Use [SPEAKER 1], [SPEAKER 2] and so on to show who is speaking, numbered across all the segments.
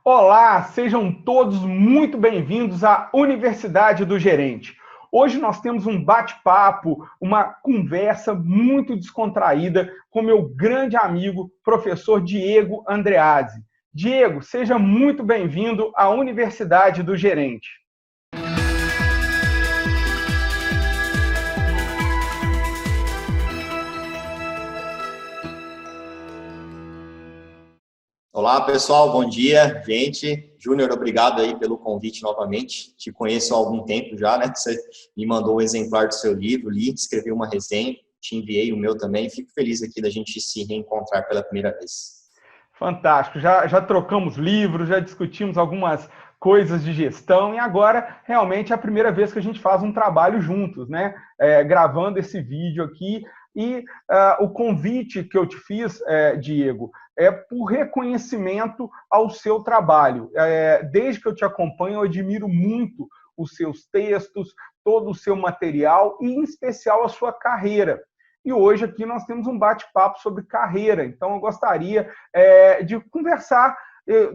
[SPEAKER 1] Olá, sejam todos muito bem-vindos à Universidade do Gerente. Hoje nós temos um bate-papo, uma conversa muito descontraída com meu grande amigo, professor Diego Andreazzi. Diego, seja muito bem-vindo à Universidade do Gerente.
[SPEAKER 2] Olá, pessoal, bom dia, gente. Júnior, obrigado aí pelo convite novamente. Te conheço há algum tempo já, né? Você me mandou um exemplar do seu livro, li, escrevi uma resenha, te enviei o meu também. Fico feliz aqui da gente se reencontrar pela primeira vez.
[SPEAKER 1] Fantástico, já trocamos livros, já discutimos algumas coisas de gestão e agora realmente é a primeira vez que a gente faz um trabalho juntos, né? Gravando esse vídeo aqui e o convite que eu te fiz, Diego, é por reconhecimento ao seu trabalho. Desde que eu te acompanho, eu admiro muito os seus textos, todo o seu material e, em especial, a sua carreira. E hoje aqui nós temos um bate-papo sobre carreira. Então, eu gostaria de conversar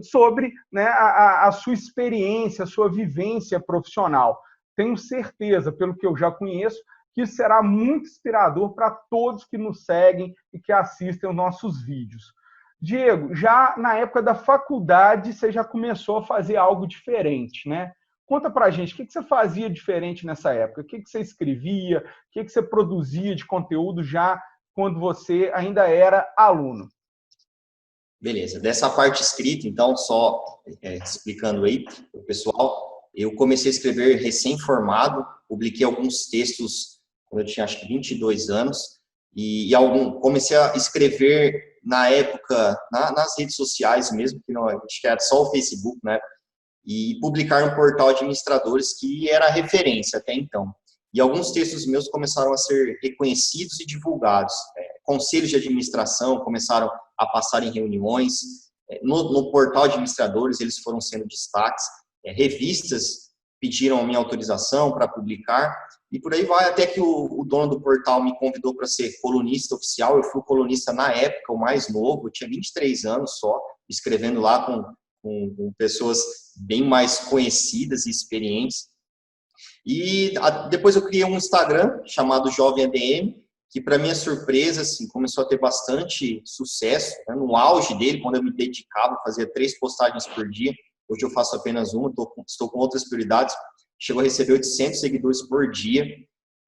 [SPEAKER 1] sobre, né, a sua experiência, a sua vivência profissional. Tenho certeza, pelo que eu já conheço, que isso será muito inspirador para todos que nos seguem e que assistem os nossos vídeos. Diego, já na época da faculdade, você já começou a fazer algo diferente, né? Conta pra gente, o que você fazia diferente nessa época? O que você escrevia? O que você produzia de conteúdo já quando você ainda era aluno?
[SPEAKER 2] Beleza, dessa parte escrita, então, só explicando aí para o pessoal, eu comecei a escrever recém-formado, publiquei alguns textos quando eu tinha, acho que 22 anos, comecei a escrever na época, nas redes sociais mesmo, que não, acho que era só o Facebook, né? E publicar no portal Administradores, que era a referência até então. E alguns textos meus começaram a ser reconhecidos e divulgados. Conselhos de administração começaram a passar em reuniões. No portal Administradores, eles foram sendo destaques. Revistas pediram a minha autorização para publicar. E por aí vai, até que o dono do portal me convidou para ser colunista oficial. Eu fui colunista na época, o mais novo, eu tinha 23 anos só, escrevendo lá com pessoas bem mais conhecidas e experientes. E depois eu criei um Instagram chamado Jovem ADM, que para minha surpresa assim, começou a ter bastante sucesso, né? No auge dele, quando eu me dedicava, fazia 3 postagens por dia. Hoje eu faço apenas uma, estou com outras prioridades. Chegou a receber 800 seguidores por dia.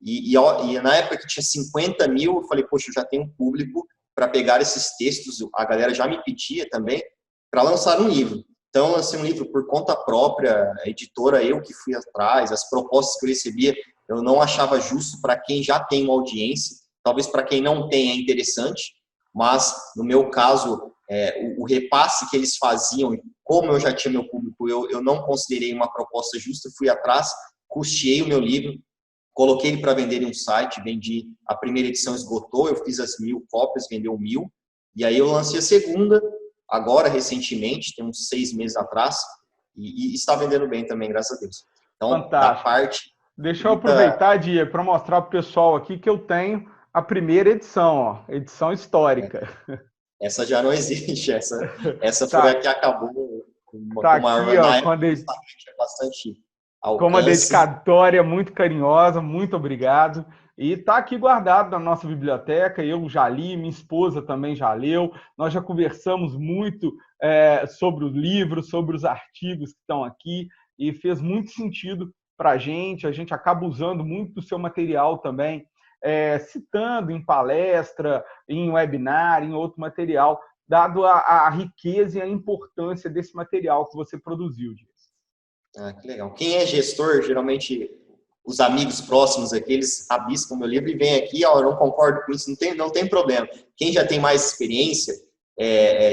[SPEAKER 2] E na época que tinha 50 mil, eu falei, poxa, eu já tenho um público para pegar esses textos. A galera já me pedia também para lançar um livro. Então, lancei um livro por conta própria, a editora, eu que fui atrás, as propostas que eu recebia, eu não achava justo para quem já tem uma audiência, talvez para quem não tem é interessante, mas, no meu caso, o repasse que eles faziam, como eu já tinha meu público, eu não considerei uma proposta justa, fui atrás, custeei o meu livro, coloquei ele para vender em um site, vendi, a primeira edição esgotou, eu fiz as 1000 cópias, vendeu 1000, e aí eu lancei a segunda, agora, recentemente, tem uns 6 meses atrás, e está vendendo bem também, graças a Deus. Então,
[SPEAKER 1] Fantástico.
[SPEAKER 2] da parte...
[SPEAKER 1] Deixa eu aproveitar, Diego, para mostrar para o pessoal aqui que eu tenho a primeira edição, ó, edição histórica.
[SPEAKER 2] Essa já não existe, essa
[SPEAKER 1] Tá.
[SPEAKER 2] foi a que acabou com
[SPEAKER 1] Tá
[SPEAKER 2] uma
[SPEAKER 1] aqui, ó,
[SPEAKER 2] tinha bastante alcance.
[SPEAKER 1] com uma dedicatória muito carinhosa, muito obrigado. E está aqui guardado na nossa biblioteca, eu já li, minha esposa também já leu, nós já conversamos muito sobre os livros, sobre os artigos que estão aqui, e fez muito sentido para a gente acaba usando muito do seu material também, citando em palestra, em webinar, em outro material, dado a riqueza e a importância desse material que você produziu, Diego.
[SPEAKER 2] Ah, que legal. Quem é gestor, geralmente os amigos próximos aqui, eles rabiscam meu livro e vêm aqui, ó, eu não concordo com isso, não tem problema. Quem já tem mais experiência,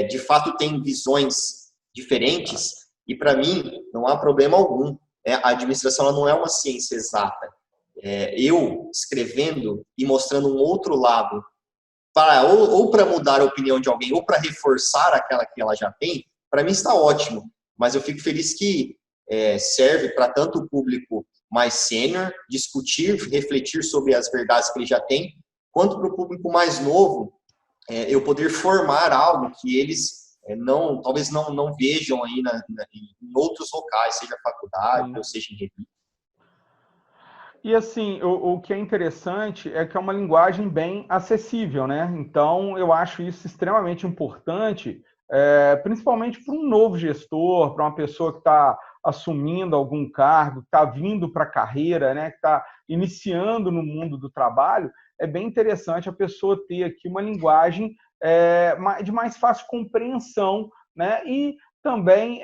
[SPEAKER 2] de fato tem visões diferentes, e para mim não há problema algum. A administração ela não é uma ciência exata. Eu escrevendo e mostrando um outro lado, ou para mudar a opinião de alguém, ou para reforçar aquela que ela já tem, para mim está ótimo. Mas eu fico feliz que serve para tanto o público mais sênior discutir, refletir sobre as verdades que ele já tem, quanto para o público mais novo, eu poder formar algo que eles não, talvez não vejam aí em outros locais, seja faculdade ou seja em revista.
[SPEAKER 1] E assim, o que é interessante é que é uma linguagem bem acessível, né? Então, eu acho isso extremamente importante, principalmente para um novo gestor, para uma pessoa que está assumindo algum cargo, que está vindo para a carreira, né? Que está iniciando no mundo do trabalho. É bem interessante a pessoa ter aqui uma linguagem de mais fácil compreensão, né? E também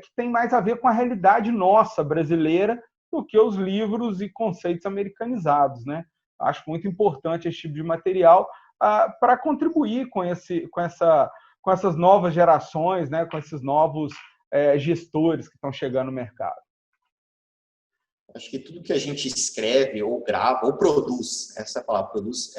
[SPEAKER 1] que tem mais a ver com a realidade nossa brasileira do que os livros e conceitos americanizados, né? Acho muito importante esse tipo de material para contribuir com essas novas gerações, né? Com esses novos gestores que estão chegando no mercado.
[SPEAKER 2] Acho que tudo que a gente escreve, ou grava, ou produz, essa é a palavra, produz,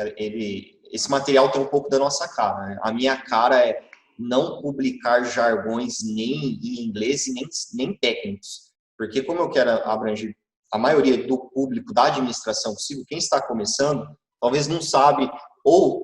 [SPEAKER 2] esse material tem um pouco da nossa cara, né? A minha cara é não publicar jargões nem em inglês e nem técnicos. Porque como eu quero abranger a maioria do público da administração possível, quem está começando, talvez não sabe, ou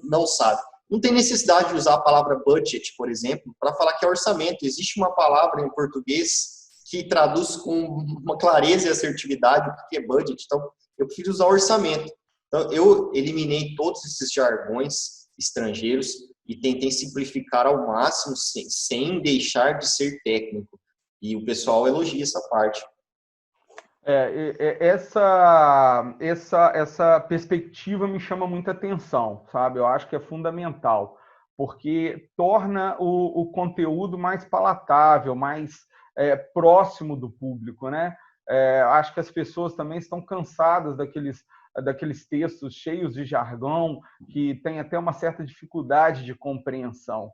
[SPEAKER 2] não sabe. Não tem necessidade de usar a palavra budget, por exemplo, para falar que é orçamento. Existe uma palavra em português que traduz com uma clareza e assertividade o que é budget. Então, eu prefiro usar orçamento. Então, eu eliminei todos esses jargões estrangeiros e tentei simplificar ao máximo, sem deixar de ser técnico. E o pessoal elogia essa parte.
[SPEAKER 1] Essa perspectiva me chama muita atenção, sabe? Eu acho que é fundamental, porque torna o conteúdo mais palatável, mais próximo do público, né? Acho que as pessoas também estão cansadas daqueles textos cheios de jargão, que tem até uma certa dificuldade de compreensão.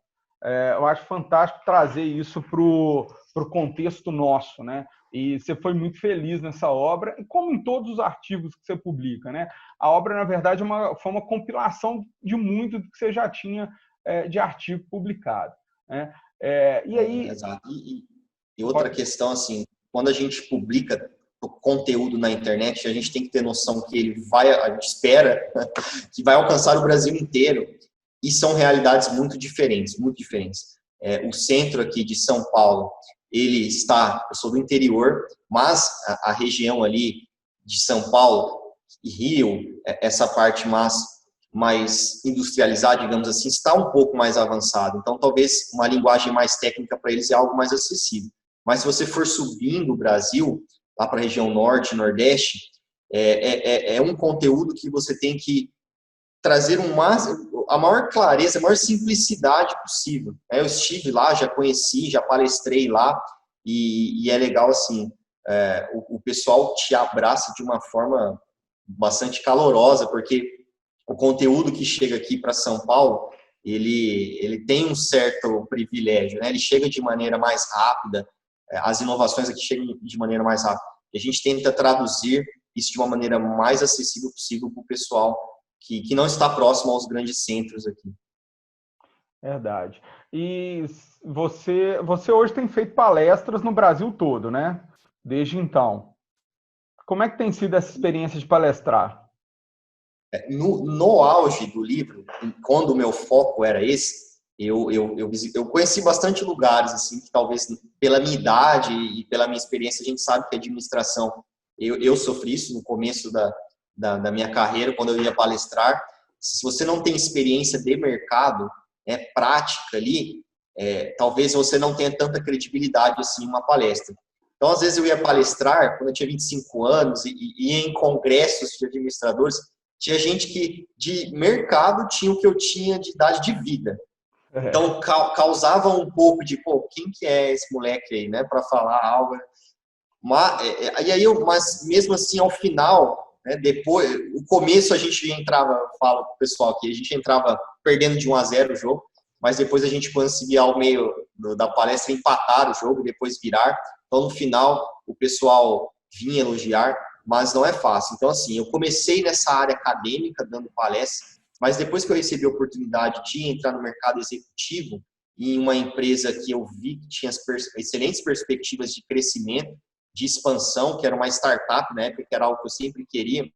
[SPEAKER 1] Eu acho fantástico trazer isso para o contexto nosso, né? E você foi muito feliz nessa obra, e como em todos os artigos que você publica, né? A obra, na verdade, foi uma compilação de muito do que você já tinha de artigo publicado, né? E aí...
[SPEAKER 2] Exato. E outra questão, assim, quando a gente publica o conteúdo na internet, a gente tem que ter noção que a gente espera que vai alcançar o Brasil inteiro, e são realidades muito diferentes, muito diferentes. O centro aqui de São Paulo, eu sou do interior, mas a região ali de São Paulo e Rio, essa parte mais industrializada, digamos assim, está um pouco mais avançada. Então, talvez uma linguagem mais técnica para eles é algo mais acessível. Mas se você for subindo o Brasil, lá para a região norte, nordeste, é um conteúdo que você tem que trazer a maior clareza, a maior simplicidade possível. Eu estive lá, já conheci, já palestrei lá, e é legal assim, o pessoal te abraça de uma forma bastante calorosa, porque o conteúdo que chega aqui para São Paulo, ele tem um certo privilégio, né? Ele chega de maneira mais rápida, as inovações aqui chegam de maneira mais rápida. E a gente tenta traduzir isso de uma maneira mais acessível possível para o pessoal que não está próximo aos grandes centros aqui.
[SPEAKER 1] Verdade. E você hoje tem feito palestras no Brasil todo, né? Desde então. Como é que tem sido essa experiência de palestrar?
[SPEAKER 2] No auge do livro, quando o meu foco era esse, eu conheci bastante lugares, assim, que talvez pela minha idade e pela minha experiência, a gente sabe que a administração, eu sofri isso no começo da minha carreira, quando eu ia palestrar. Se você não tem experiência de mercado, prática ali, talvez você não tenha tanta credibilidade assim em uma palestra. Então, às vezes eu ia palestrar, quando eu tinha 25 anos, e ia em congressos de administradores, tinha gente que de mercado tinha o que eu tinha de idade de vida. Então, causava um pouco de, quem que é esse moleque aí, né, para falar algo. Mas mesmo assim, ao final, né, depois, o começo a gente entrava, falo pro pessoal aqui, a gente entrava perdendo de 1-0 o jogo, mas depois a gente conseguia ao meio da palestra empatar o jogo, depois virar. Então, no final, o pessoal vinha elogiar, mas não é fácil. Então, assim, eu comecei nessa área acadêmica, dando palestra, mas depois que eu recebi a oportunidade de entrar no mercado executivo, em uma empresa que eu vi que tinha excelentes perspectivas de crescimento, de expansão, que era uma startup na época, que era algo que eu sempre queria,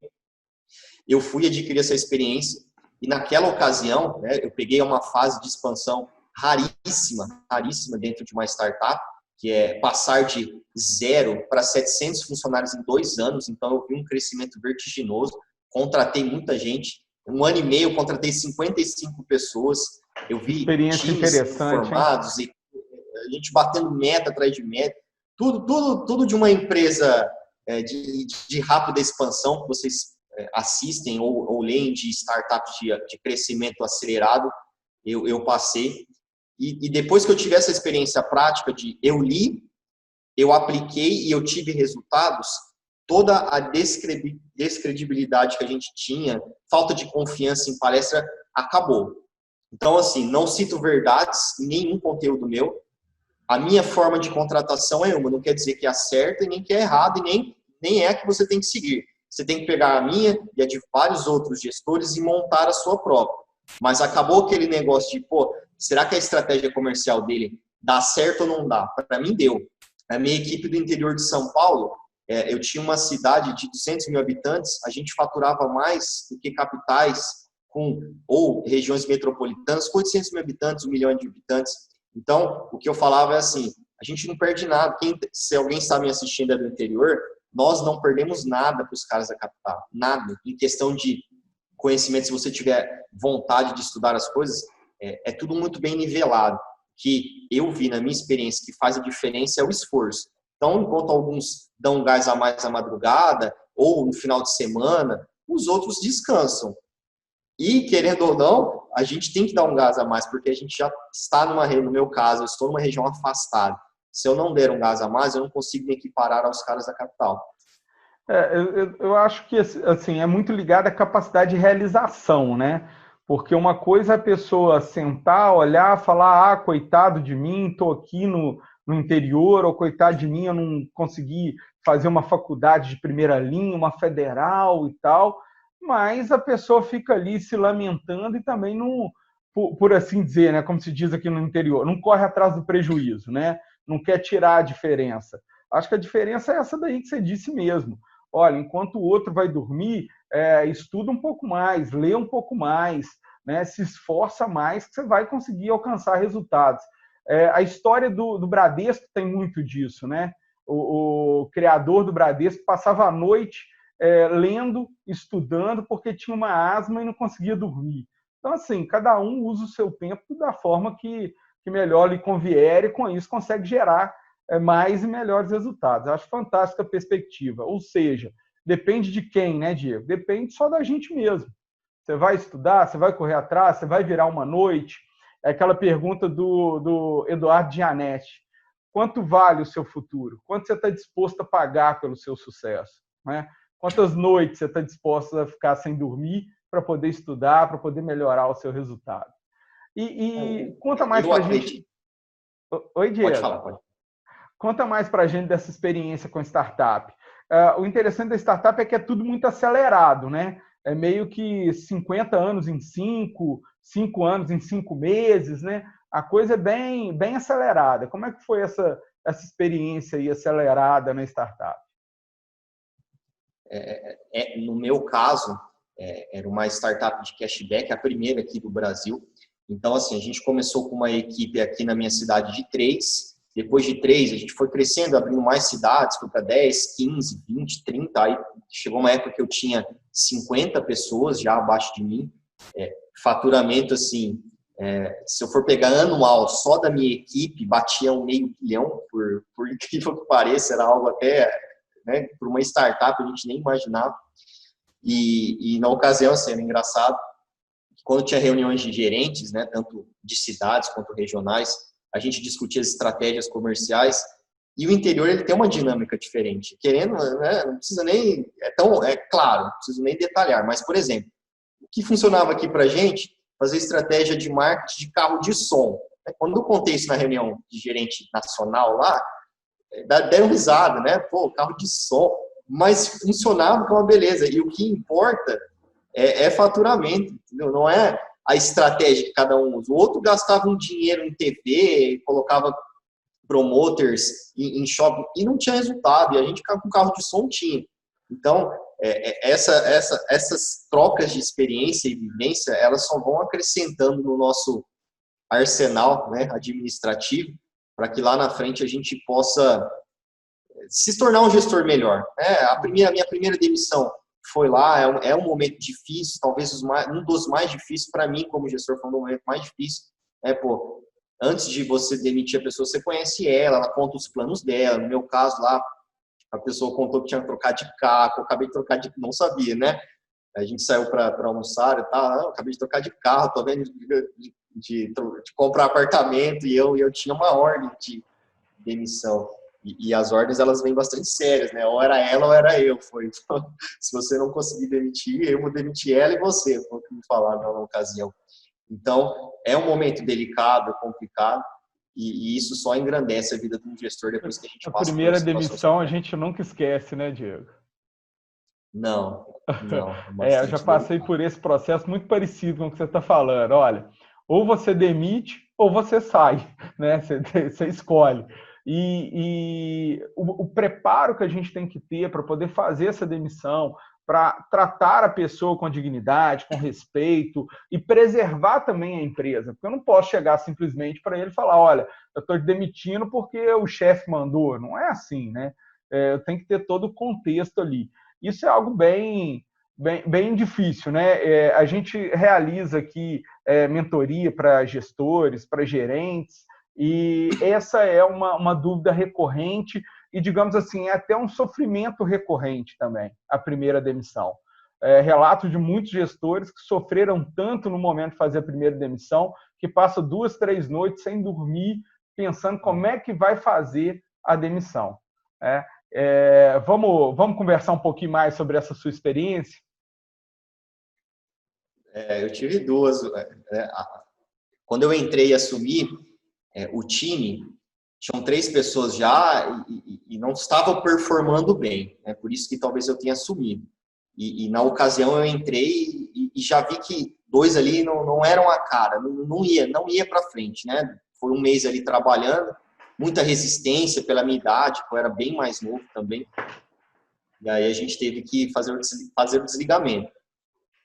[SPEAKER 2] eu fui adquirir essa experiência E naquela ocasião, né, eu peguei uma fase de expansão raríssima dentro de uma startup, que é passar de 0 para 700 funcionários em 2 anos. Então, eu vi um crescimento vertiginoso, contratei muita gente. 1 ano e meio, eu contratei 55 pessoas. Eu vi
[SPEAKER 1] Experiência
[SPEAKER 2] times sendo
[SPEAKER 1] interessante, hein?
[SPEAKER 2] formados, e a gente batendo meta atrás de meta. Tudo de uma empresa de rápida expansão, que vocês assistem ou leem de startups de crescimento acelerado, eu passei. E depois que eu tive essa experiência prática de eu li, eu apliquei e eu tive resultados, toda a descredibilidade que a gente tinha, falta de confiança em palestra, acabou. Então, assim, não cito verdades em nenhum conteúdo meu. A minha forma de contratação é uma, não quer dizer que é certa e nem que é errada, e nem é a que você tem que seguir. Você tem que pegar a minha e a de vários outros gestores e montar a sua própria. Mas acabou aquele negócio de, pô, será que a estratégia comercial dele dá certo ou não dá? Para mim, deu. A minha equipe do interior de São Paulo, eu tinha uma cidade de 200 mil habitantes, a gente faturava mais do que capitais ou regiões metropolitanas com 800 mil habitantes, 1 milhão de habitantes. Então, o que eu falava é assim, a gente não perde nada. Se alguém está me assistindo do interior, nós não perdemos nada para os caras da capital. Nada. Em questão de conhecimento, se você tiver vontade de estudar as coisas, é tudo muito bem nivelado. Que eu vi na minha experiência que faz a diferença é o esforço. Então, enquanto alguns dão um gás a mais à madrugada ou no final de semana, os outros descansam. E, querendo ou não, a gente tem que dar um gás a mais, porque a gente já está no meu caso, eu estou numa região afastada. Se eu não der um gás a mais, eu não consigo me equiparar aos caras da capital.
[SPEAKER 1] Eu acho que assim, é muito ligado à capacidade de realização, né? Porque uma coisa é a pessoa sentar, olhar, falar, ah, coitado de mim, estou aqui no interior, ou coitado de mim, eu não consegui fazer uma faculdade de primeira linha, uma federal e tal, mas a pessoa fica ali se lamentando e também não, por assim dizer, né, como se diz aqui no interior, não corre atrás do prejuízo, né? Não quer tirar a diferença. Acho que a diferença é essa daí que você disse mesmo. Olha, enquanto o outro vai dormir, estuda um pouco mais, lê um pouco mais, né, se esforça mais, que você vai conseguir alcançar resultados. A história do Bradesco tem muito disso, né? O criador do Bradesco passava a noite lendo, estudando, porque tinha uma asma e não conseguia dormir. Então, assim, cada um usa o seu tempo da forma que melhor lhe convier e, com isso, consegue gerar mais e melhores resultados. Eu acho fantástica a perspectiva. Ou seja, depende de quem, né, Diego? Depende só da gente mesmo. Você vai estudar, você vai correr atrás, você vai virar uma noite. É aquela pergunta do Eduardo Gianetti. Quanto vale o seu futuro? Quanto você está disposto a pagar pelo seu sucesso? Né? Quantas noites você está disposto a ficar sem dormir para poder estudar, para poder melhorar o seu resultado? E conta mais para a gente. Oi, Diego.
[SPEAKER 2] Pode falar, pode.
[SPEAKER 1] Conta mais para a gente dessa experiência com startup. O interessante da startup é que é tudo muito acelerado, né? É meio que 50 anos em 5 anos em 5 meses, né? A coisa é bem acelerada. Como é que foi essa experiência aí acelerada na startup?
[SPEAKER 2] No meu caso, era uma startup de cashback, a primeira aqui do Brasil. Então, assim, a gente começou com uma equipe aqui na minha cidade de 3. Depois de 3, a gente foi crescendo, abrindo mais cidades, foi para 10, 15, 20, 30. Aí chegou uma época que eu tinha 50 pessoas já abaixo de mim. Faturamento, assim, se eu for pegar anual só da minha equipe, batia 500 milhões, por incrível que pareça, era algo até, né, por uma startup, a gente nem imaginava. E na ocasião, assim, era engraçado, quando tinha reuniões de gerentes, né, tanto de cidades quanto regionais, a gente discutia as estratégias comerciais, e o interior ele tem uma dinâmica diferente. Querendo, né, não precisa nem, claro, não preciso nem detalhar, mas, por exemplo, o que funcionava aqui para a gente, fazer estratégia de marketing de carro de som. Quando eu contei isso na reunião de gerente nacional lá, deram risada, né? Pô, carro de som, mas funcionava com uma beleza, e o que importa é faturamento, entendeu? Não é a estratégia que cada um usa. O outro gastava um dinheiro em TV, colocava promoters em shopping e não tinha resultado. E a gente com carro de som tinha. Então, essas trocas de experiência e vivência, elas só vão acrescentando no nosso arsenal, né, administrativo, para que lá na frente a gente possa se tornar um gestor melhor. Minha primeira demissão foi lá, é um momento difícil, talvez um dos mais difíceis para mim como gestor, foi um momento mais difícil. Antes de você demitir a pessoa, você conhece ela conta os planos dela. No meu caso lá, a pessoa contou que tinha trocado de carro, eu acabei de trocar de... Não sabia, né? A gente saiu para almoçar e tal, acabei de trocar de carro, tô vendo de comprar apartamento, e eu tinha uma ordem de demissão. E as ordens, elas vêm bastante sérias, né? Ou era ela ou era eu. Então, se você não conseguir demitir, eu vou demitir ela e você, foi o que me falaram na ocasião. Então, é um momento delicado, complicado, e isso só engrandece a vida de um gestor depois que a gente passa
[SPEAKER 1] por primeira demissão a gente nunca esquece, né, Diego?
[SPEAKER 2] Não.
[SPEAKER 1] Eu já passei por esse processo muito parecido com o que você está falando. Olha, ou você demite ou você sai, né? Você escolhe. E o preparo que a gente tem que ter para poder fazer essa demissão, para tratar a pessoa com dignidade, com respeito e preservar também a empresa. Porque eu não posso chegar simplesmente para ele e falar, olha, eu estou demitindo porque o chefe mandou. Não é assim, né? Eu tenho que ter todo o contexto ali. Isso é algo bem difícil, né? A gente realiza aqui mentoria para gestores, para gerentes, e essa é uma dúvida recorrente e, digamos assim, é até um sofrimento recorrente também, a primeira demissão. Relatos de muitos gestores que sofreram tanto no momento de fazer a primeira demissão, que passa 2, 3 noites sem dormir, pensando como é que vai fazer a demissão. Vamos conversar um pouquinho mais sobre essa sua experiência?
[SPEAKER 2] Eu tive duas. Quando eu entrei e assumi o time, tinham 3 pessoas já e não estavam performando bem. Por isso que talvez eu tenha assumido. E na ocasião eu entrei e já vi que 2 ali não eram a cara, não ia para frente, né? Foi um mês ali trabalhando, muita resistência pela minha idade, eu era bem mais novo também. E aí a gente teve que fazer o desligamento.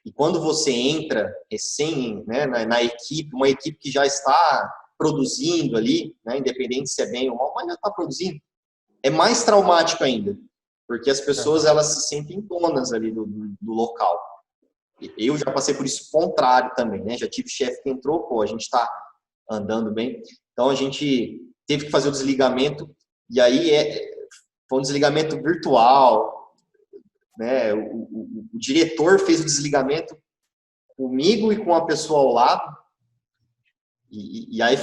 [SPEAKER 2] E quando você entra recém, né, na equipe, uma equipe que já está produzindo ali, né, independente se é bem ou mal, mas já está produzindo, é mais traumático ainda, porque as pessoas elas se sentem donas ali do local. Eu já passei por isso contrário também, né? Já tive chefe que entrou, a gente está andando bem, então a gente teve que fazer o desligamento, e aí foi um desligamento virtual, né? O diretor fez o desligamento comigo e com a pessoa ao lado, e aí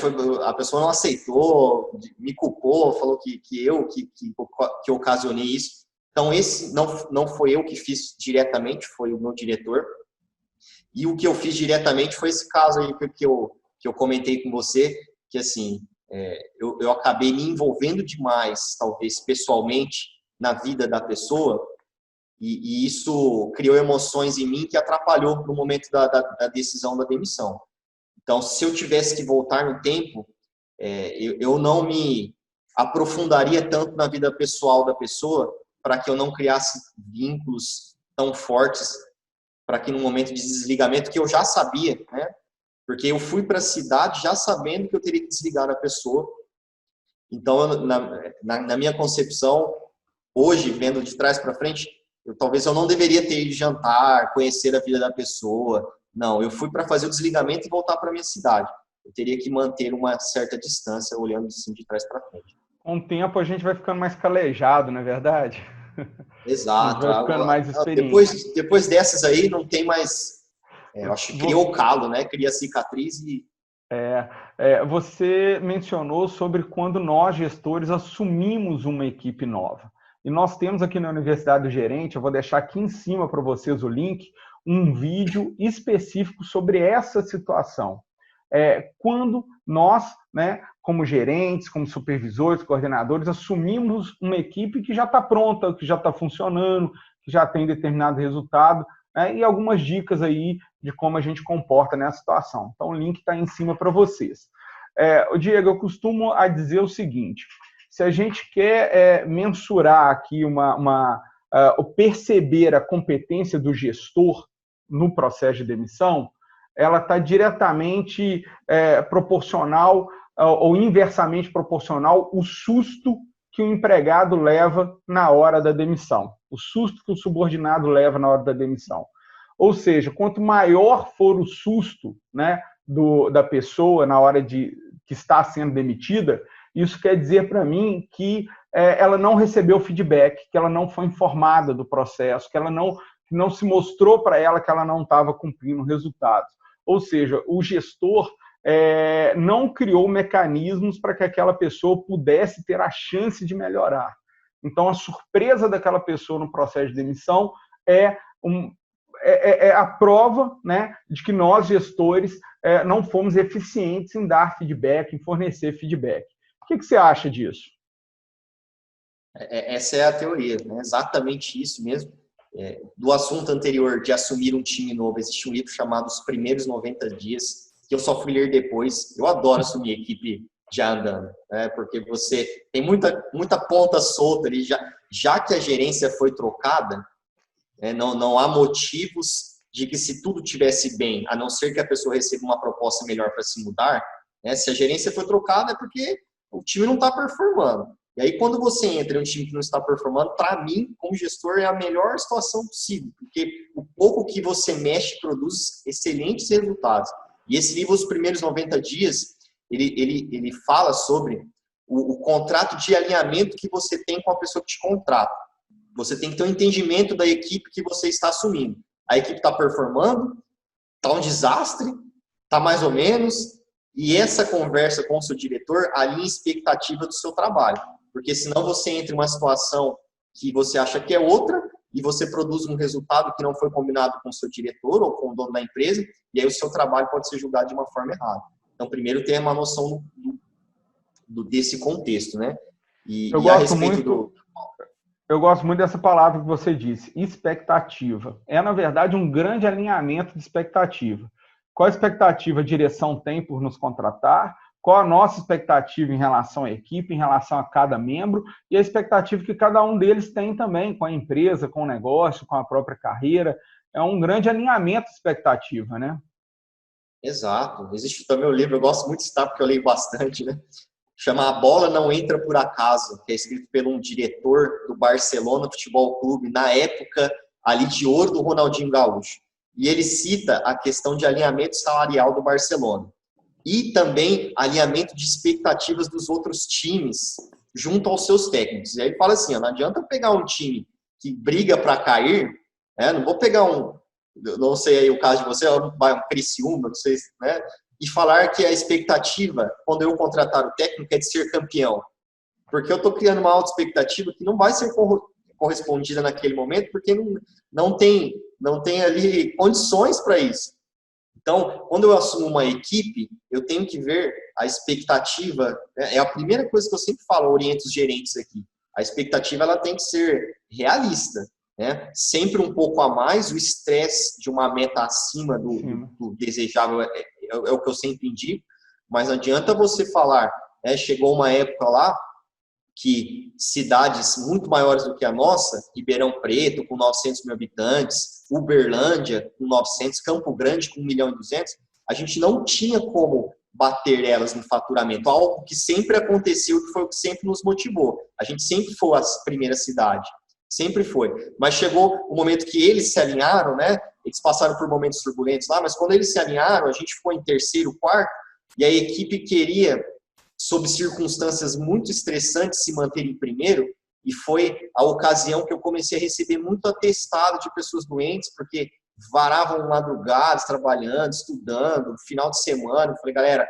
[SPEAKER 2] a pessoa não aceitou, me culpou, falou que eu ocasionei isso. Então, esse não foi eu que fiz diretamente, foi o meu diretor. E o que eu fiz diretamente foi esse caso aí que eu comentei com você, que assim, eu acabei me envolvendo demais, talvez pessoalmente, na vida da pessoa, e isso criou emoções em mim que atrapalhou no momento da decisão da demissão. Então, se eu tivesse que voltar no tempo, eu não me aprofundaria tanto na vida pessoal da pessoa para que eu não criasse vínculos tão fortes, para que no momento de desligamento, que eu já sabia, né? Porque eu fui para a cidade já sabendo que eu teria que desligar a pessoa. Então, na minha concepção, hoje, vendo de trás para frente, talvez eu não deveria ter ido jantar, conhecer a vida da pessoa. Não, eu fui para fazer o desligamento e voltar para minha cidade. Eu teria que manter uma certa distância, olhando assim de trás para frente.
[SPEAKER 1] Com o tempo a gente vai ficando mais calejado, não é verdade?
[SPEAKER 2] Exato.
[SPEAKER 1] A gente vai ficando mais experiente.
[SPEAKER 2] Depois dessas aí não tem mais... eu acho que cria o calo, né? Cria a cicatriz e...
[SPEAKER 1] Você mencionou sobre quando nós, gestores, assumimos uma equipe nova. E nós temos aqui na Universidade do Gerente, eu vou deixar aqui em cima para vocês o link, um vídeo específico sobre essa situação. Quando nós, né, como gerentes, como supervisores, coordenadores, assumimos uma equipe que já está pronta, que já está funcionando, que já tem determinado resultado, né, e algumas dicas aí de como a gente comporta nessa situação. Então, o link está em cima para vocês. Diego, eu costumo dizer o seguinte: se a gente quer mensurar aqui uma o perceber a competência do gestor no processo de demissão, ela está diretamente proporcional ou inversamente proporcional ao susto que o empregado leva na hora da demissão, o susto que o subordinado leva na hora da demissão. Ou seja, quanto maior for o susto, né, da pessoa na hora que está sendo demitida, isso quer dizer para mim que ela não recebeu feedback, que ela não foi informada do processo, que ela não se mostrou para ela que ela não estava cumprindo resultados. Ou seja, o gestor não criou mecanismos para que aquela pessoa pudesse ter a chance de melhorar. Então, a surpresa daquela pessoa no processo de demissão é a prova, né, de que nós, gestores, não fomos eficientes em dar feedback, em fornecer feedback. O que você acha disso?
[SPEAKER 2] Essa é a teoria, né? Exatamente isso mesmo. Do assunto anterior de assumir um time novo, existe um livro chamado Os Primeiros 90 Dias, que eu só fui ler depois. Eu adoro assumir equipe já andando, né? Porque você tem muita ponta solta ali, já que a gerência foi trocada, não há motivos de que, se tudo tivesse bem, a não ser que a pessoa receba uma proposta melhor para se mudar, né? Se a gerência foi trocada é porque o time não está performando. E aí, quando você entra em um time que não está performando, para mim, como gestor, é a melhor situação possível, porque o pouco que você mexe produz excelentes resultados. E esse livro, Os Primeiros 90 Dias, ele fala sobre o contrato de alinhamento que você tem com a pessoa que te contrata. Você tem que ter um entendimento da equipe que você está assumindo. A equipe está performando, está um desastre, está mais ou menos, e essa conversa com o seu diretor alinha a expectativa do seu trabalho. Porque senão você entra em uma situação que você acha que é outra e você produz um resultado que não foi combinado com o seu diretor ou com o dono da empresa, e aí o seu trabalho pode ser julgado de uma forma errada. Então, primeiro, ter uma noção desse contexto, né? E a respeito
[SPEAKER 1] Eu gosto muito dessa palavra que você disse, expectativa. É, na verdade, um grande alinhamento de expectativa. Qual a expectativa a direção tem por nos contratar? Qual a nossa expectativa em relação à equipe, em relação a cada membro, e a expectativa que cada um deles tem também com a empresa, com o negócio, com a própria carreira. É um grande alinhamento de expectativa, né?
[SPEAKER 2] Exato. Existe também o livro, eu gosto muito de citar porque eu leio bastante, né? Chama A Bola Não Entra Por Acaso, que é escrito por um diretor do Barcelona Futebol Clube, na época ali de ouro do Ronaldinho Gaúcho. E ele cita a questão de alinhamento salarial do Barcelona. E também alinhamento de expectativas dos outros times junto aos seus técnicos. E aí ele fala assim, não adianta pegar um time que briga para cair, não vou pegar não sei aí o caso de você, um Criciúma, não sei, né? E falar que a expectativa, quando eu contratar o técnico, é de ser campeão. Porque eu estou criando uma alta expectativa que não vai ser correspondida naquele momento, porque não tem ali condições para isso. Então, quando eu assumo uma equipe, eu tenho que ver a expectativa, né? É a primeira coisa que eu sempre falo, oriento os gerentes aqui. A expectativa ela tem que ser realista, né? Sempre um pouco a mais, o estresse de uma meta acima do desejável é o que eu sempre indico, mas não adianta você falar, chegou uma época lá que cidades muito maiores do que a nossa, Ribeirão Preto com 900 mil habitantes, Uberlândia com 900, Campo Grande com 1.200.000, a gente não tinha como bater elas no faturamento, algo que sempre aconteceu, que foi o que sempre nos motivou. A gente sempre foi a primeira cidade, sempre foi. Mas chegou o momento que eles se alinharam, né? Eles passaram por momentos turbulentos lá, mas quando eles se alinharam, a gente ficou em terceiro, quarto, e a equipe queria, sob circunstâncias muito estressantes, se manter em primeiro, e foi a ocasião que eu comecei a receber muito atestado de pessoas doentes, porque varavam madrugadas, trabalhando, estudando, final de semana. Eu falei, galera,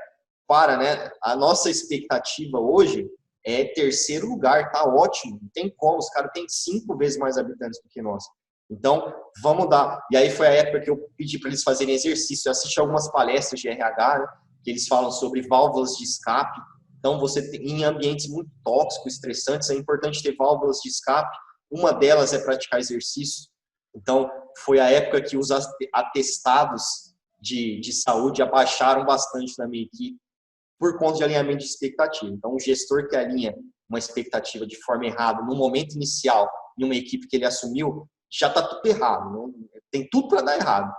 [SPEAKER 2] né? A nossa expectativa hoje é terceiro lugar, tá ótimo, não tem como, os caras têm 5 vezes mais habitantes do que nós. Então, vamos dar. E aí foi a época que eu pedi para eles fazerem exercício. Eu assisti algumas palestras de RH, né, que eles falam sobre válvulas de escape. Então, em ambientes muito tóxicos, estressantes, é importante ter válvulas de escape. Uma delas é praticar exercício. Então, foi a época que os atestados de saúde abaixaram bastante na minha equipe por conta de alinhamento de expectativa. Então, o gestor que alinha uma expectativa de forma errada no momento inicial em uma equipe que ele assumiu, já está tudo errado. Né? Tem tudo para dar errado.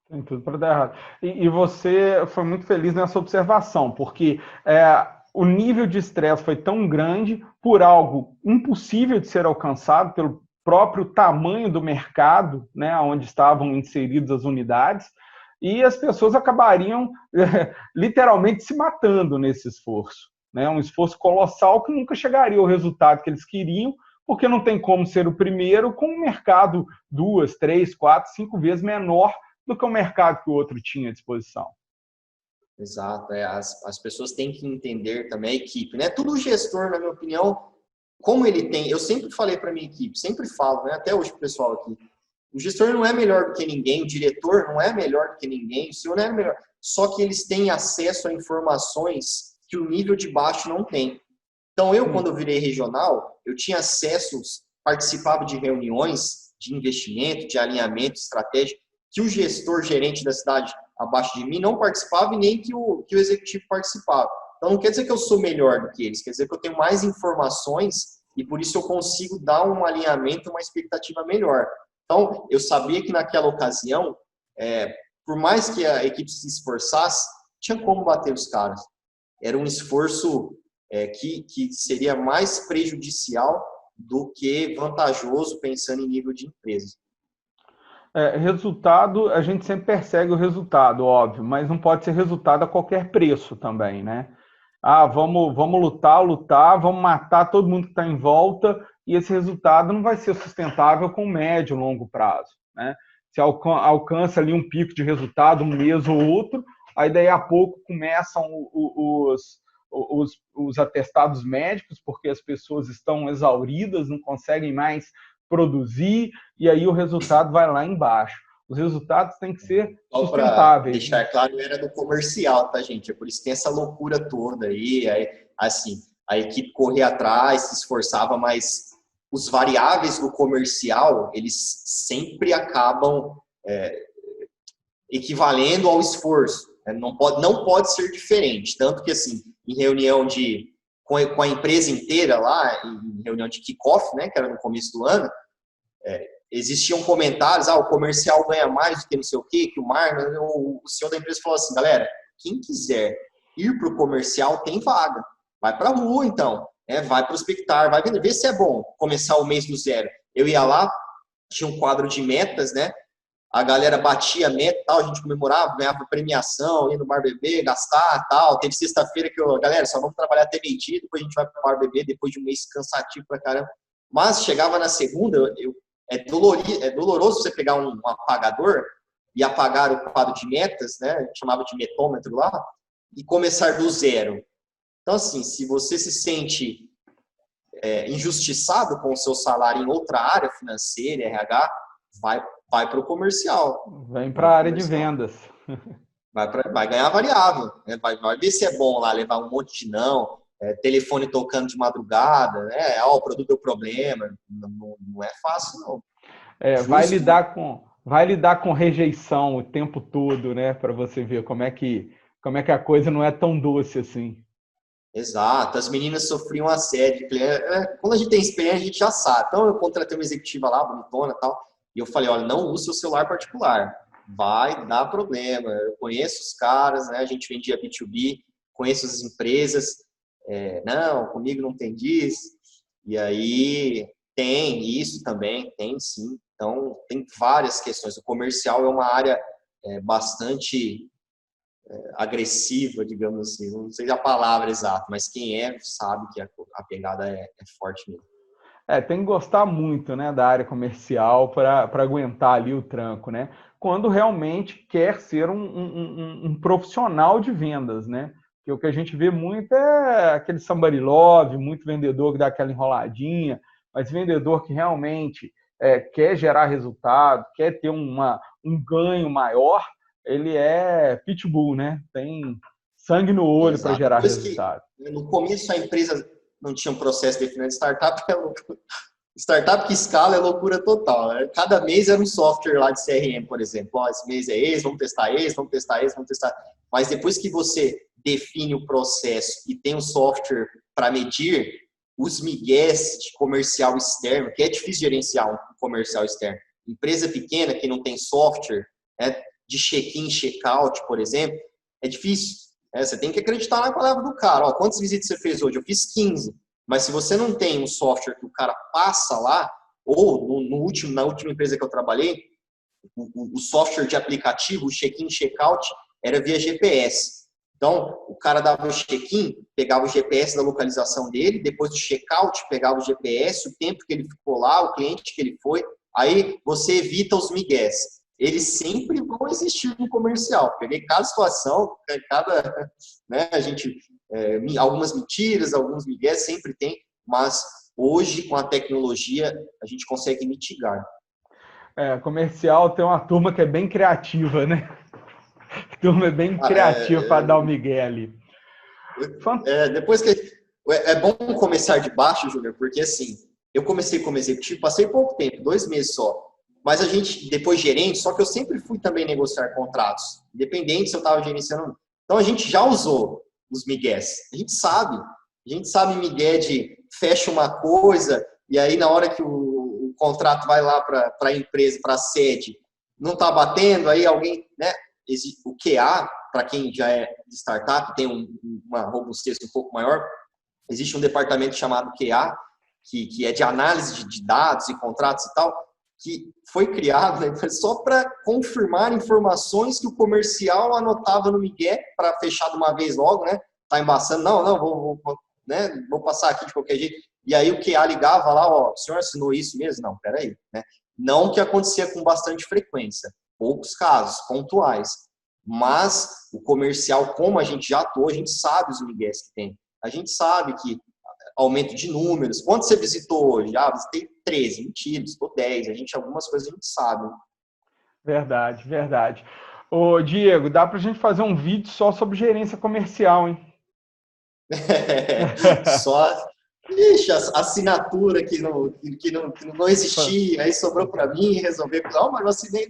[SPEAKER 1] Tem tudo para dar errado. E você foi muito feliz nessa observação, porque o nível de estresse foi tão grande por algo impossível de ser alcançado, pelo próprio tamanho do mercado, né, onde estavam inseridas as unidades, e as pessoas acabariam literalmente se matando nesse esforço. Né, um esforço colossal que nunca chegaria ao resultado que eles queriam, porque não tem como ser o primeiro com um mercado 2, 3, 4, 5 vezes menor do que o mercado que o outro tinha à disposição.
[SPEAKER 2] Exato. As pessoas têm que entender também a equipe, né? Todo gestor, na minha opinião, como ele tem... Eu sempre falei para minha equipe, sempre falo, né? Até hoje pro pessoal aqui, o gestor não é melhor do que ninguém, o diretor não é melhor do que ninguém, o senhor não é melhor. Só que eles têm acesso a informações que o nível de baixo não tem. Então, quando eu virei regional, eu tinha acessos, participava de reuniões de investimento, de alinhamento, estratégia, que o gestor, gerente da cidade abaixo de mim não participava e nem que o executivo participava. Então, não quer dizer que eu sou melhor do que eles, quer dizer que eu tenho mais informações e por isso eu consigo dar um alinhamento, uma expectativa melhor. Então, eu sabia que naquela ocasião, por mais que a equipe se esforçasse, tinha como bater os caras. Era um esforço que seria mais prejudicial do que vantajoso pensando em nível de empresa.
[SPEAKER 1] Resultado, a gente sempre persegue o resultado, óbvio, mas não pode ser resultado a qualquer preço também, né? Vamos lutar, vamos matar todo mundo que está em volta e esse resultado não vai ser sustentável com médio e longo prazo, né? Se alcança ali um pico de resultado um mês ou outro, aí daí a pouco começam os atestados médicos, porque as pessoas estão exauridas, não conseguem mais produzir, e aí o resultado vai lá embaixo. Os resultados têm que ser sustentáveis.
[SPEAKER 2] Deixar claro, eu era do comercial, tá, gente? É por isso que tem essa loucura toda aí. Assim, a equipe corria atrás, se esforçava, mas os variáveis do comercial, eles sempre acabam equivalendo ao esforço. Não pode ser diferente. Tanto que, assim, em reunião com a empresa inteira lá, em reunião de kickoff, né, que era no começo do ano, existiam comentários, o comercial ganha mais do que não sei o quê, que o senhor da empresa falou assim, galera, quem quiser ir para o comercial tem vaga, vai para a rua então, vai prospectar, vai ver se é bom começar o mês do zero. Eu ia lá, tinha um quadro de metas, né? A galera batia a meta, tal, a gente comemorava, ganhava premiação, ia no bar beber, gastar, tal. Teve sexta-feira que galera, só vamos trabalhar até meio-dia, depois a gente vai pro bar beber, depois de um mês cansativo pra caramba. Mas chegava na segunda, é doloroso você pegar um apagador e apagar o quadro de metas, né? A gente chamava de metômetro lá, e começar do zero. Então, assim, se você se sente injustiçado com o seu salário em outra área financeira, RH, vai para o comercial.
[SPEAKER 1] Vem para a área de vendas.
[SPEAKER 2] Vai ganhar variável. Né? Vai ver se é bom lá, levar um monte de não, telefone tocando de madrugada, né? O produto deu problema. Não é fácil, não.
[SPEAKER 1] Vai lidar com rejeição o tempo todo, né? Para você ver como é que a coisa não é tão doce assim.
[SPEAKER 2] Exato, as meninas sofriam assédio. Quando a gente tem experiência, a gente já sabe. Então, eu contratei uma executiva lá, bonitona e tal, e eu falei, olha, não use seu celular particular, vai dar problema. Eu conheço os caras, né? A gente vendia B2B, conheço as empresas, não, comigo não tem disso. E aí, tem isso também, tem sim. Então, tem várias questões. O comercial é uma área bastante agressiva, digamos assim, não sei a palavra exata, mas quem sabe que a pegada é forte mesmo.
[SPEAKER 1] Tem que gostar muito, né, da área comercial para aguentar ali o tranco, né? Quando realmente quer ser um profissional de vendas, né? Porque o que a gente vê muito é aquele somebody love, muito vendedor que dá aquela enroladinha, mas vendedor que realmente quer gerar resultado, quer ter um ganho maior, ele é pitbull, né? Tem sangue no olho para gerar resultado.
[SPEAKER 2] No começo a empresa não tinha um processo definido de startup, startup que escala é loucura total. Né? Cada mês era um software lá de CRM, por exemplo. Esse mês é esse, vamos testar esse, vamos testar esse, vamos testar. Mas depois que você define o processo e tem um software para medir, os migués de comercial externo, que é difícil gerenciar um comercial externo. Empresa pequena que não tem software, né, de check-in, check-out, por exemplo, é difícil. Você tem que acreditar na palavra do cara. Ó, quantas visitas você fez hoje? Eu fiz 15. Mas se você não tem um software que o cara passa lá, ou na última empresa que eu trabalhei, o software de aplicativo, o check-in, check-out, era via GPS. Então, o cara dava o check-in, pegava o GPS da localização dele, depois do check-out, pegava o GPS, o tempo que ele ficou lá, o cliente que ele foi. Aí você evita os migués. Eles sempre vão existir no comercial. Peguei cada situação, né, algumas mentiras, alguns migués sempre tem, mas hoje, com a tecnologia, a gente consegue mitigar.
[SPEAKER 1] Comercial tem uma turma que é bem criativa, né? A turma é bem criativa para dar o migué ali.
[SPEAKER 2] Depois que... É bom começar de baixo, Júnior, porque assim, eu comecei como executivo, passei pouco tempo, 2 meses só. Mas a gente, depois gerente, só que eu sempre fui também negociar contratos, independente se eu estava gerenciando. Então a gente já usou os migués. A gente sabe migué de fecha uma coisa, e aí na hora que o contrato vai lá para a empresa, para a sede, não está batendo, aí alguém, né? O QA, para quem já é de startup, tem uma robustez um pouco maior, existe um departamento chamado QA, que é de análise de dados e contratos e tal, que foi criado, né, só para confirmar informações que o comercial anotava no migué para fechar de uma vez logo, né? Tá embaçando, não, vou passar aqui de qualquer jeito. E aí o QA ligava lá, ó, o senhor assinou isso mesmo? Não, peraí, né? Não que acontecia com bastante frequência, poucos casos, pontuais. Mas o comercial, como a gente já atuou, a gente sabe os migués que tem. A gente sabe que aumento de números. Quanto você visitou hoje? Visitei 13. Mentira, visitou 10. Algumas coisas a gente sabe.
[SPEAKER 1] Verdade, verdade. Ô, Diego, dá para a gente fazer um vídeo só sobre gerência comercial, hein?
[SPEAKER 2] Só... Ixi, a assinatura que não existia, aí sobrou para mim resolver. Mas não assinei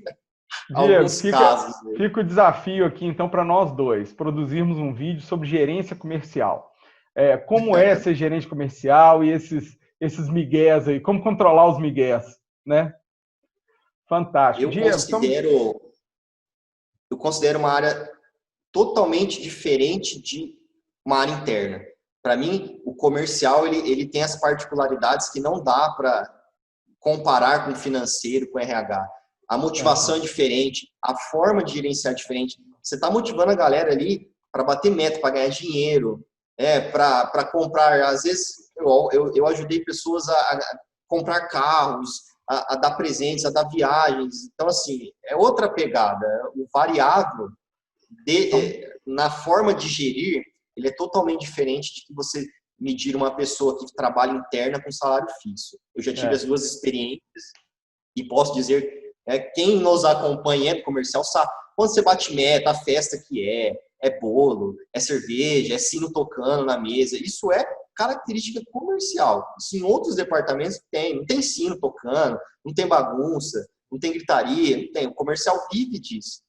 [SPEAKER 2] alguns casos.
[SPEAKER 1] Fica o desafio aqui, então, para nós dois, produzirmos um vídeo sobre gerência comercial. Como é ser gerente comercial e esses migués aí, como controlar os migués, né? Fantástico.
[SPEAKER 2] Eu considero uma área totalmente diferente de uma área interna. Para mim, o comercial ele tem as particularidades que não dá para comparar com o financeiro, com o RH. A motivação é diferente, a forma de gerenciar é diferente. Você está motivando a galera ali para bater meta, para ganhar dinheiro, para comprar. Às vezes, eu ajudei pessoas a comprar carros, a dar presentes, a dar viagens. Então, assim, é outra pegada. O variável, na forma de gerir, ele é totalmente diferente de que você medir uma pessoa que trabalha interna com salário fixo. Eu já tive as duas experiências e posso dizer, quem nos acompanha do comercial sabe, quando você bate meta, a festa que é bolo, é cerveja, é sino tocando na mesa, isso é característica comercial. Isso em outros departamentos não tem sino tocando, não tem bagunça, não tem gritaria, não tem. O comercial vive disso.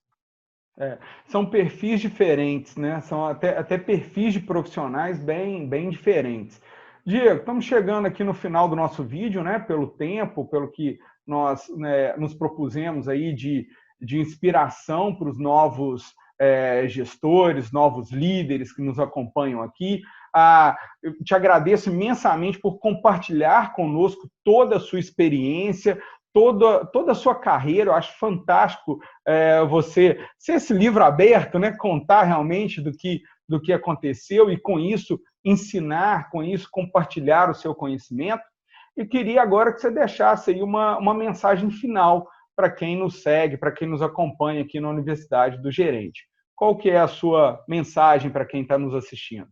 [SPEAKER 1] São perfis diferentes, né? São até perfis de profissionais bem diferentes. Diego, estamos chegando aqui no final do nosso vídeo, né? Pelo tempo, pelo que nós, né, nos propusemos aí de inspiração para os novos gestores, novos líderes que nos acompanham aqui. Eu te agradeço imensamente por compartilhar conosco toda a sua experiência, toda a sua carreira. Eu acho fantástico você ser esse livro aberto, né? Contar realmente do que aconteceu e, com isso, ensinar, com isso, compartilhar o seu conhecimento. E queria agora que você deixasse aí uma mensagem final para quem nos segue, para quem nos acompanha aqui na Universidade do Gerente. Qual que é a sua mensagem para quem está nos assistindo?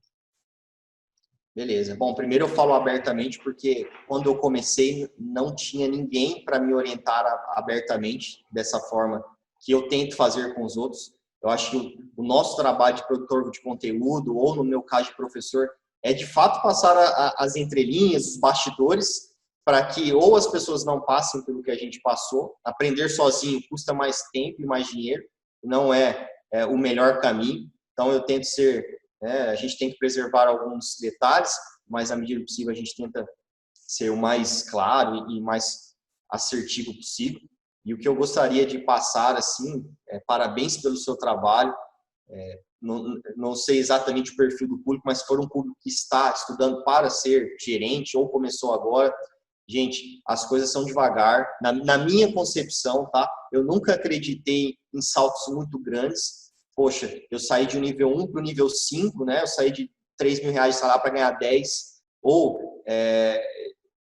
[SPEAKER 2] Beleza. Bom, primeiro eu falo abertamente porque quando eu comecei não tinha ninguém para me orientar abertamente dessa forma que eu tento fazer com os outros. Eu acho que o nosso trabalho de produtor de conteúdo, ou no meu caso de professor, é de fato passar as entrelinhas, os bastidores, para que ou as pessoas não passem pelo que a gente passou. Aprender sozinho custa mais tempo e mais dinheiro, não é o melhor caminho. Então eu tento ser... a gente tem que preservar alguns detalhes, mas à medida do possível a gente tenta ser o mais claro e mais assertivo possível. E o que eu gostaria de passar, assim, parabéns pelo seu trabalho. Não sei exatamente o perfil do público, mas se for um público que está estudando para ser gerente ou começou agora, gente, as coisas são devagar. Na minha concepção, tá? Eu nunca acreditei em saltos muito grandes. Poxa, eu saí de um nível 1 para o nível 5, né? Eu saí de R$3.000 de salário para ganhar 10. Ou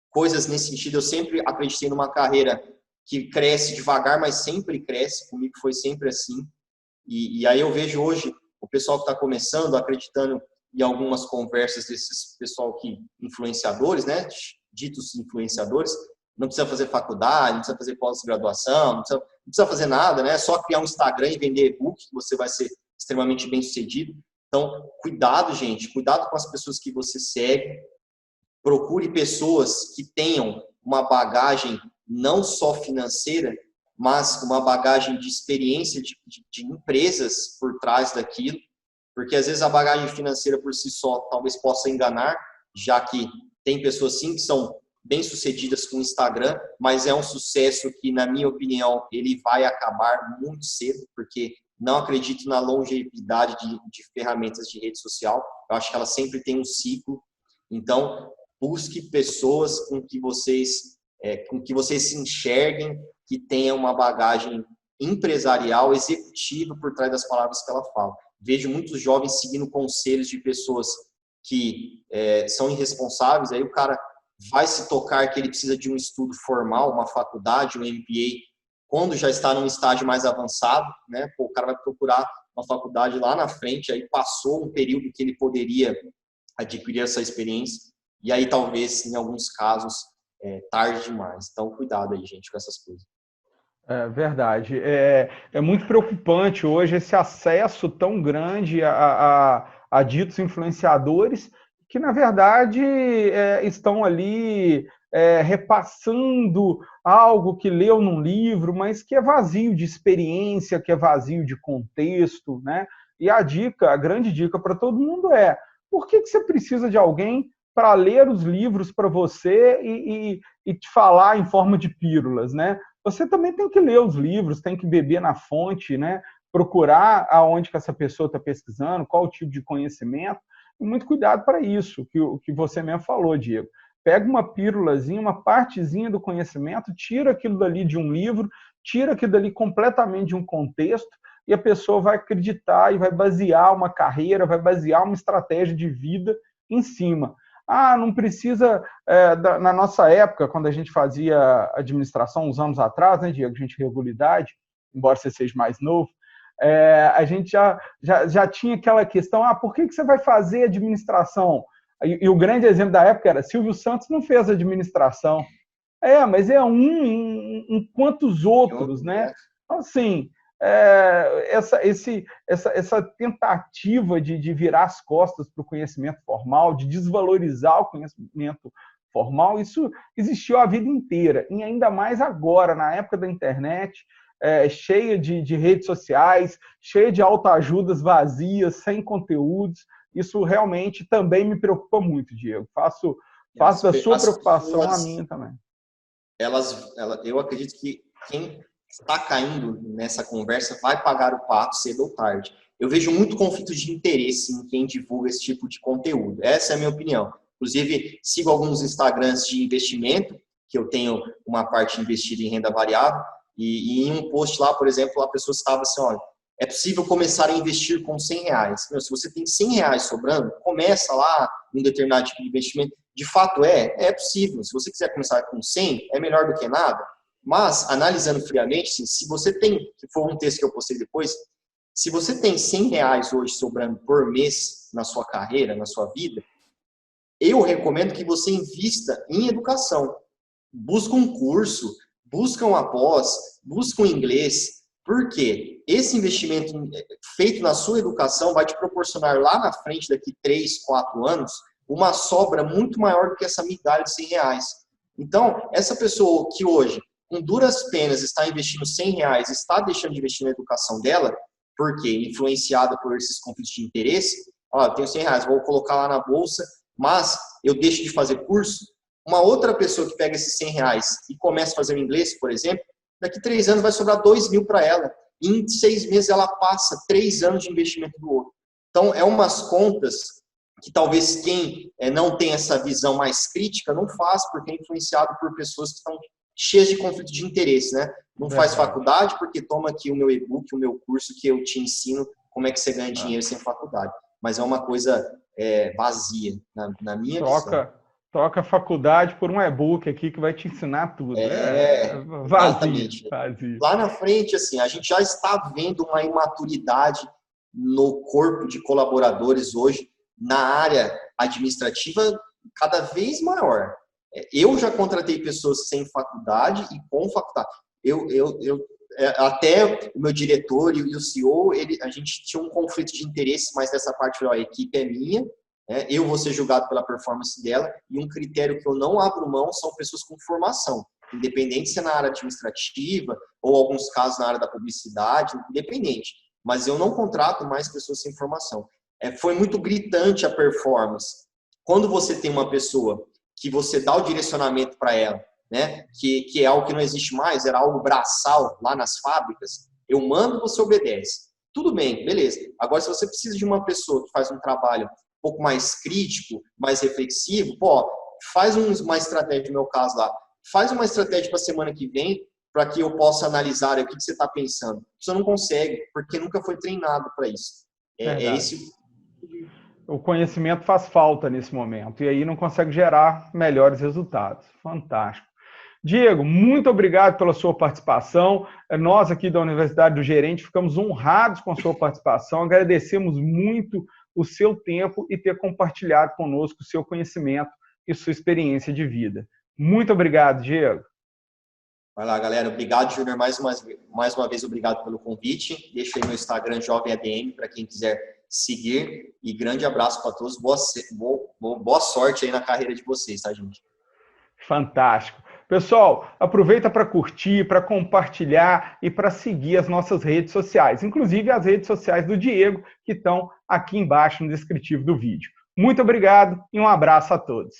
[SPEAKER 2] coisas nesse sentido. Eu sempre acreditei numa carreira que cresce devagar, mas sempre cresce. Comigo foi sempre assim. E aí eu vejo hoje o pessoal que está começando, acreditando em algumas conversas desses pessoal que influenciadores, né? Ditos influenciadores, não precisa fazer faculdade, não precisa fazer pós-graduação, não precisa fazer nada, né? É só criar um Instagram e vender e-book que você vai ser extremamente bem sucedido. Então, cuidado, gente, cuidado com as pessoas que você segue. Procure pessoas que tenham uma bagagem não só financeira, mas uma bagagem de experiência de empresas por trás daquilo, porque às vezes a bagagem financeira por si só talvez possa enganar, já que tem pessoas sim que são bem-sucedidas com o Instagram, mas é um sucesso que, na minha opinião, ele vai acabar muito cedo, porque não acredito na longevidade de ferramentas de rede social. Eu acho que ela sempre tem um ciclo. Então, busque pessoas com que vocês se enxerguem, que tenham uma bagagem empresarial, executiva por trás das palavras que ela fala. Vejo muitos jovens seguindo conselhos de pessoas que são irresponsáveis, aí o cara vai se tocar que ele precisa de um estudo formal, uma faculdade, um MBA, quando já está num estágio mais avançado, né? Pô, o cara vai procurar uma faculdade lá na frente, aí passou um período que ele poderia adquirir essa experiência, e aí talvez, em alguns casos, tarde demais. Então, cuidado aí, gente, com essas coisas.
[SPEAKER 1] É verdade. É muito preocupante hoje esse acesso tão grande a ditos influenciadores que, na verdade, estão ali repassando algo que leu num livro, mas que é vazio de experiência, que é vazio de contexto, né? E a grande dica para todo mundo é: por que você precisa de alguém para ler os livros para você e te falar em forma de pílulas, né? Você também tem que ler os livros, tem que beber na fonte, né? Procurar aonde que essa pessoa está pesquisando, qual o tipo de conhecimento, e muito cuidado para isso, que você mesmo falou, Diego. Pega uma pílulazinha, uma partezinha do conhecimento, tira aquilo dali de um livro, tira aquilo dali completamente de um contexto, e a pessoa vai acreditar e vai basear uma carreira, vai basear uma estratégia de vida em cima. Ah, não precisa, na nossa época, quando a gente fazia administração, uns anos atrás, né, Diego, a gente regularidade, embora você seja mais novo, a gente já tinha aquela questão, por que você vai fazer administração? E o grande exemplo da época era, Silvio Santos não fez administração. Mas é um em quantos outros, né? Então, assim, essa tentativa de virar as costas para o conhecimento formal, de desvalorizar o conhecimento formal, isso existiu a vida inteira, e ainda mais agora, na época da internet, cheia de redes sociais, cheia de autoajudas vazias, sem conteúdos. Isso realmente também me preocupa muito, Diego. Faço da sua preocupação a minha também.
[SPEAKER 2] Eu acredito que quem está caindo nessa conversa vai pagar o pato cedo ou tarde. Eu vejo muito conflito de interesse em quem divulga esse tipo de conteúdo. Essa é a minha opinião. Inclusive, sigo alguns Instagrams de investimento, que eu tenho uma parte investida em renda variável, e em um post lá, por exemplo, a pessoa estava assim, olha, é possível começar a investir com R$100. Se você tem R$100 sobrando, começa lá num determinado tipo de investimento. De fato, é possível. Se você quiser começar com 100, é melhor do que nada. Mas, analisando friamente, se você tem, que foi um texto que eu postei depois, se você tem R$100 hoje sobrando por mês na sua carreira, na sua vida, eu recomendo que você invista em educação. Busca um curso, busca uma pós, busca um inglês. Por quê? Esse investimento feito na sua educação vai te proporcionar lá na frente, daqui 3, 4 anos, uma sobra muito maior do que essa migalha de R$100. Então, essa pessoa que hoje, com duras penas, está investindo R$100, está deixando de investir na educação dela, porque influenciada por esses conflitos de interesse, eu tenho R$100, vou colocar lá na bolsa mas eu deixo de fazer curso, uma outra pessoa que pega esses R$ 100 e começa a fazer o inglês, por exemplo, daqui 3 anos vai sobrar 2.000 para ela. E em 6 meses ela passa 3 anos de investimento do outro. Então, é umas contas que talvez quem não tem essa visão mais crítica não faz, porque é influenciado por pessoas que estão cheias de conflito de interesse, né? Não faz faculdade porque toma aqui o meu e-book, o meu curso que eu te ensino como é que você ganha dinheiro sem faculdade. Mas é uma coisa vazia, na minha visão.
[SPEAKER 1] Troca a faculdade por um e-book aqui que vai te ensinar tudo.
[SPEAKER 2] Exatamente.
[SPEAKER 1] Vazio.
[SPEAKER 2] Lá na frente, assim, a gente já está vendo uma imaturidade no corpo de colaboradores hoje, na área administrativa, cada vez maior. Eu já contratei pessoas sem faculdade e com faculdade. Até o meu diretor e o CEO, a gente tinha um conflito de interesse, mas dessa parte, a equipe é minha, eu vou ser julgado pela performance dela, e um critério que eu não abro mão são pessoas com formação, independente se é na área administrativa ou alguns casos na área da publicidade, independente. Mas eu não contrato mais pessoas sem formação. Foi muito gritante a performance. Quando você tem uma pessoa que você dá o direcionamento para ela, né, que é algo que não existe mais, era algo braçal lá nas fábricas, eu mando, você obedece. Tudo bem, beleza. Agora, se você precisa de uma pessoa que faz um trabalho um pouco mais crítico, mais reflexivo, faz uma estratégia, no meu caso lá, faz uma estratégia para a semana que vem, para que eu possa analisar o que você está pensando. Você não consegue, porque nunca foi treinado para isso.
[SPEAKER 1] O conhecimento faz falta nesse momento, e aí não consegue gerar melhores resultados. Fantástico. Diego, muito obrigado pela sua participação. Nós aqui da Universidade do Gerente ficamos honrados com a sua participação, agradecemos muito o seu tempo e ter compartilhado conosco o seu conhecimento e sua experiência de vida. Muito obrigado, Diego.
[SPEAKER 2] Vai lá, galera. Obrigado, Júnior. Mais uma vez, obrigado pelo convite. Deixa aí meu Instagram, Jovem ADM, para quem quiser seguir. E grande abraço para todos. Boa sorte aí na carreira de vocês, tá, gente?
[SPEAKER 1] Fantástico. Pessoal, aproveita para curtir, para compartilhar e para seguir as nossas redes sociais, inclusive as redes sociais do Diego, que estão aqui embaixo no descritivo do vídeo. Muito obrigado e um abraço a todos.